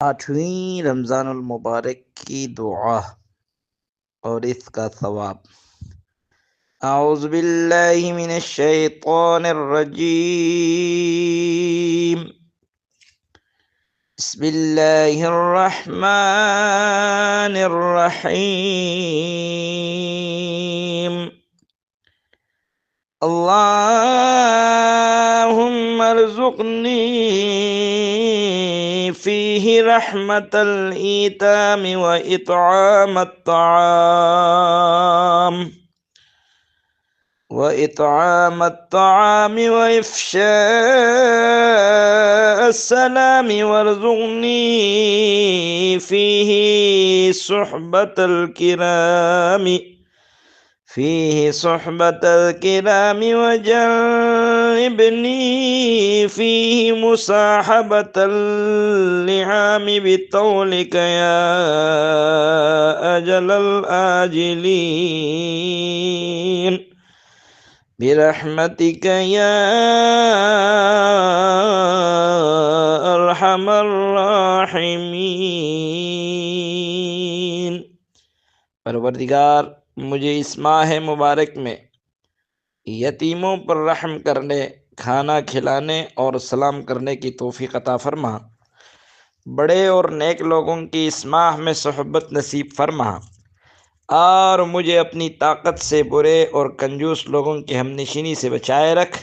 आठवीं रमज़ानुल मुबारक की दुआ और इसका सवाब। औज़ु बिल्लाहि मिनश शैतानिर रजीम। बिस्मिल्लाहिर रहमानिर रहीम। अल्लाहुम्मा अर्ज़ुक़नी फ़ीहि रहमतल ईताम व इत्आमत ताआम व इफ़शाअस सलाम वर्ज़ुक़नी फ़ीहि सुहबतल किराम वजन्निबनी फ़ीहि मुसाहबतल लिआम बितौलिक या अजलल आजिलीन बिरहमतिक या अरहमर राहिमीन। परवरदिगार, मुझे इस माह मुबारक में यतीमों पर रहम करने, खाना खिलाने और सलाम करने की तौफीक अता फरमा। बड़े और नेक लोगों की इस माह में सोहबत नसीब फरमा और मुझे अपनी ताकत से बुरे और कंजूस लोगों की हमनशीनी से बचाए रख।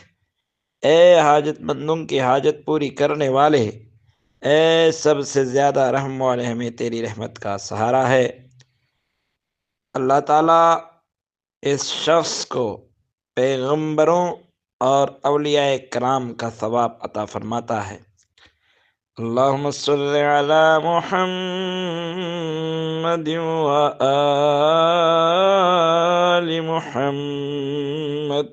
ए हाजतमंदों की हाजत पूरी करने वाले, ए सबसे ज़्यादा रहम वाले, हमें तेरी रहमत का सहारा है। अल्लाह ताला इस शख्स को पैगंबरों और औलियाए कराम का सवाब अता फरमाता है। अल्लाहुम्मा सल्लि अला मुहम्मद व आलि मुहम्मद।